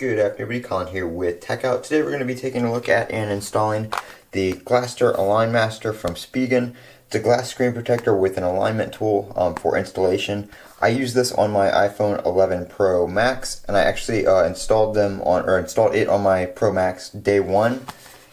Good afternoon, everybody. Colin here with Techout. Today we're going to be taking a look at and installing the Glastr Align Master from Spigen. It's a glass screen protector with an alignment tool for installation. I use this on my iPhone 11 Pro Max, and I actually installed it on my Pro Max day one.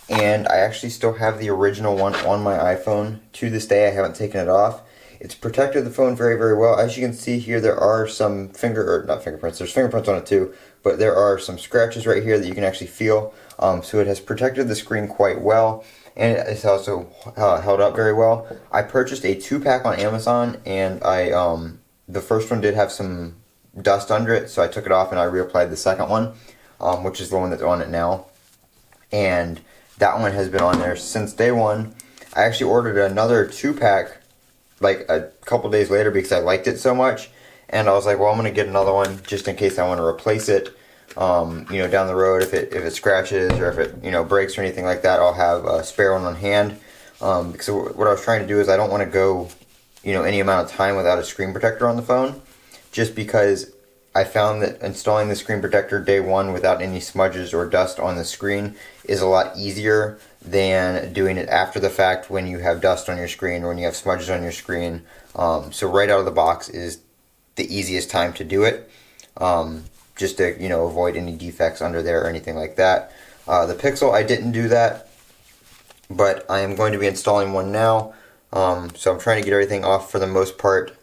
And I actually still have the original one on my iPhone to this day. I haven't taken it off. It's protected the phone very, very well. As you can see here, there are some not fingerprints, there's fingerprints on it too, but there are some scratches right here that you can actually feel. So it has protected the screen quite well, and it's also held up very well. I purchased a 2-pack on Amazon, and the first one did have some dust under it, so I took it off and I reapplied the second one, which is the one that's on it now. And that one has been on there since day one. I actually ordered another 2-pack like a couple days later because I liked it so much, and I was like, well, I'm gonna get another one just in case I want to replace it. Down the road, if it scratches or if it breaks or anything like that, I'll have a spare one on hand. Because what I was trying to do is I don't want to go any amount of time without a screen protector on the phone, just because I found that installing the screen protector day one without any smudges or dust on the screen is a lot easier than doing it after the fact when you have dust on your screen or when you have smudges on your screen. So right out of the box is the easiest time to do it, just to avoid any defects under there or anything like that. The Pixel, I didn't do that, but I am going to be installing one now. So I'm trying to get everything off for the most part,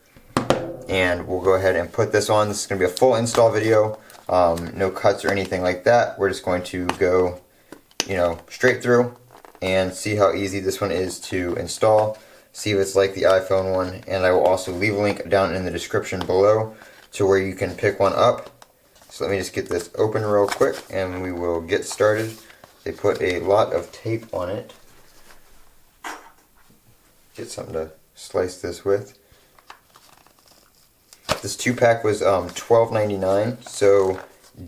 and we'll go ahead and put this on. This is going to be a full install video, no cuts or anything like that. We're just going to go straight through and see how easy this one is to install, see if it's like the iPhone one, and I will also leave a link down in the description below to where you can pick one up. So let me just get this open real quick and we will get started. They put a lot of tape on it. Get something to slice this with. This 2-pack was $12.99, so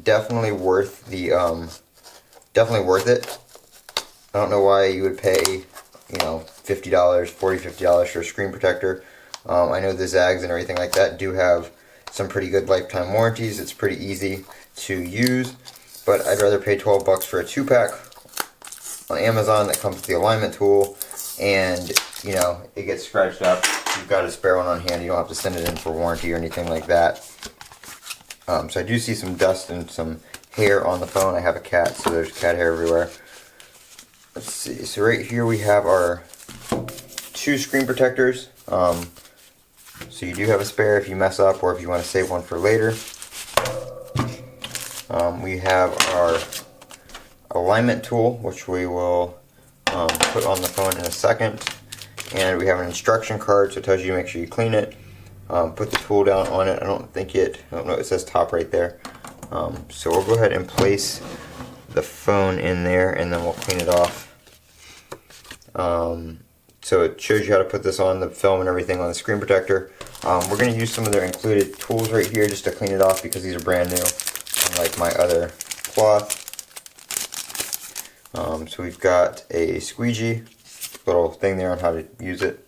definitely worth the definitely worth it. I don't know why you would pay $50, $50 for a screen protector. I know the Zags and everything like that do have some pretty good lifetime warranties. It's pretty easy to use, but I'd rather pay 12 bucks for a 2-pack on Amazon that comes with the alignment tool, and it gets scratched up. You've got a spare one on hand. You don't have to send it in for warranty or anything like that. So I do see some dust and some hair on the phone. I have a cat, so there's cat hair everywhere. Let's see. So right here we have our 2 screen protectors. So you do have a spare if you mess up or if you want to save one for later. We have our alignment tool, which we will put on the phone in a second. And we have an instruction card, so it tells you to make sure you clean it. Put the tool down on it. I don't know, it says top right there. So we'll go ahead and place the phone in there, and then we'll clean it off. So it shows you how to put this on, the film and everything on the screen protector. We're going to use some of their included tools right here just to clean it off because these are brand new, unlike my other cloth. So we've got a squeegee, little thing there on how to use it.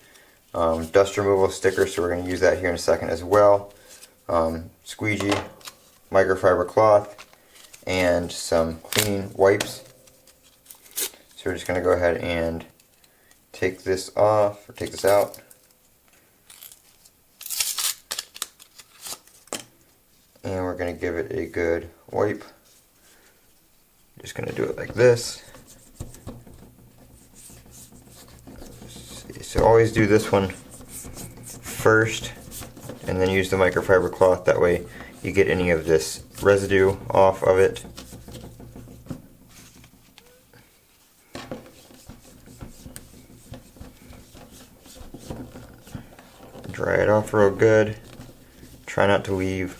Dust removal sticker, so we're going to use that here in a second as well. Squeegee, microfiber cloth, and some cleaning wipes. So we're just going to go ahead and take this off, or take this out. And we're going to give it a good wipe. Just going to do it like this. So always do this one first, and then use the microfiber cloth. That way you get any of this residue off of it. Dry it off real good. Try not to leave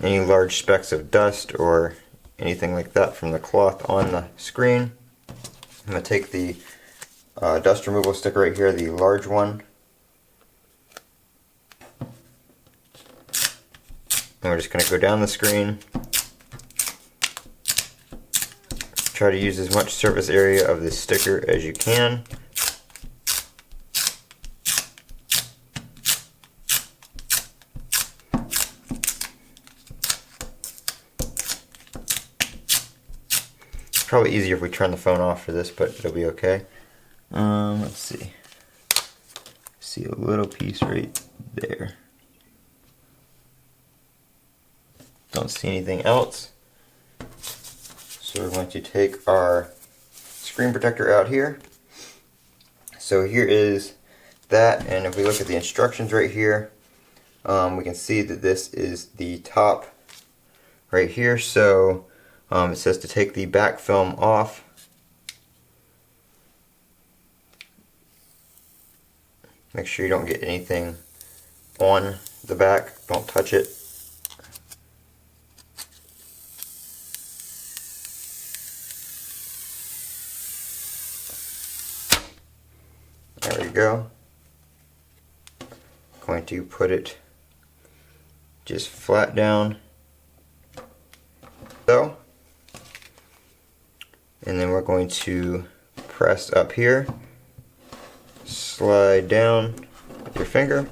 any large specks of dust or anything like that from the cloth on the screen. I'm going to take the dust removal sticker right here, the large one, and we're just going to go down the screen. Try to use as much surface area of this sticker as you can. probably easier if we turn the phone off for this, but it'll be okay. Let's see. See a little piece right there. Don't see anything else. So we're going to take our screen protector out here. So here is that, and if we look at the instructions right here, we can see that this is the top right here. So it says to take the back film off. Make sure you don't get anything on the back, don't touch it. There we go. Going to put it just flat down, so, and then we're going to press up here, slide down with your finger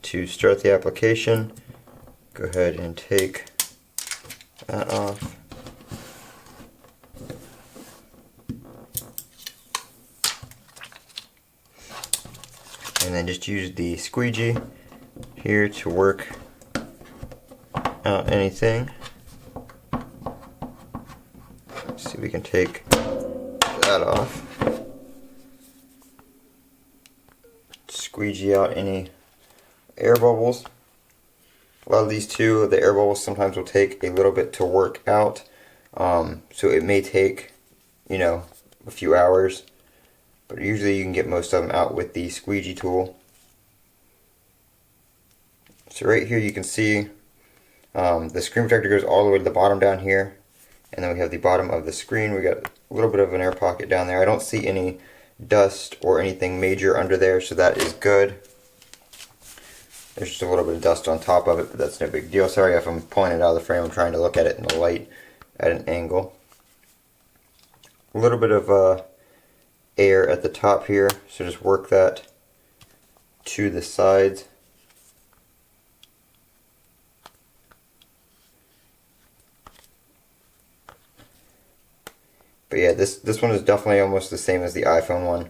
to start the application. Go ahead and take that off. And then just use the squeegee here to work out anything. Let's see if we can take that off. Squeegee out any air bubbles. A lot of these too, the air bubbles sometimes will take a little bit to work out. So it may take, a few hours. But usually you can get most of them out with the squeegee tool. So right here you can see the screen protector goes all the way to the bottom down here. And then we have the bottom of the screen. We got a little bit of an air pocket down there. I don't see any dust or anything major under there, so that is good. There's just a little bit of dust on top of it, but that's no big deal. Sorry if I'm pulling it out of the frame. I'm trying to look at it in the light at an angle. A little bit of air at the top here, so just work that to the sides. But yeah, this one is definitely almost the same as the iPhone one.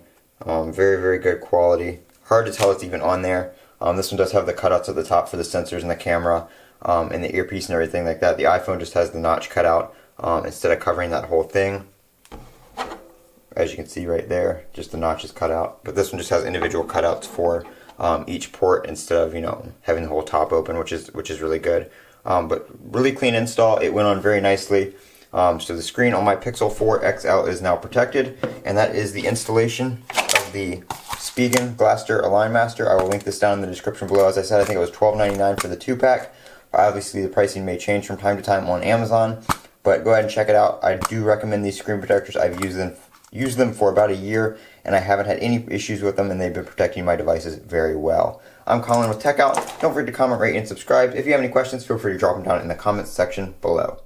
Very, very good quality. Hard to tell it's even on there. This one does have the cutouts at the top for the sensors and the camera and the earpiece and everything like that. The iPhone just has the notch cut out instead of covering that whole thing. As you can see right there, just the notch is cut out. But this one just has individual cutouts for each port instead of having the whole top open, which is really good. But really clean install. It went on very nicely. So the screen on my Pixel 4 XL is now protected, and that is the installation of the Spigen Glastr Align Master. I will link this down in the description below. As I said, I think it was $12.99 for the 2-pack. Obviously, the pricing may change from time to time on Amazon, but go ahead and check it out. I do recommend these screen protectors. I've used them for about a year, and I haven't had any issues with them, and they've been protecting my devices very well. I'm Colin with Techout. Don't forget to comment, rate, and subscribe. If you have any questions, feel free to drop them down in the comments section below.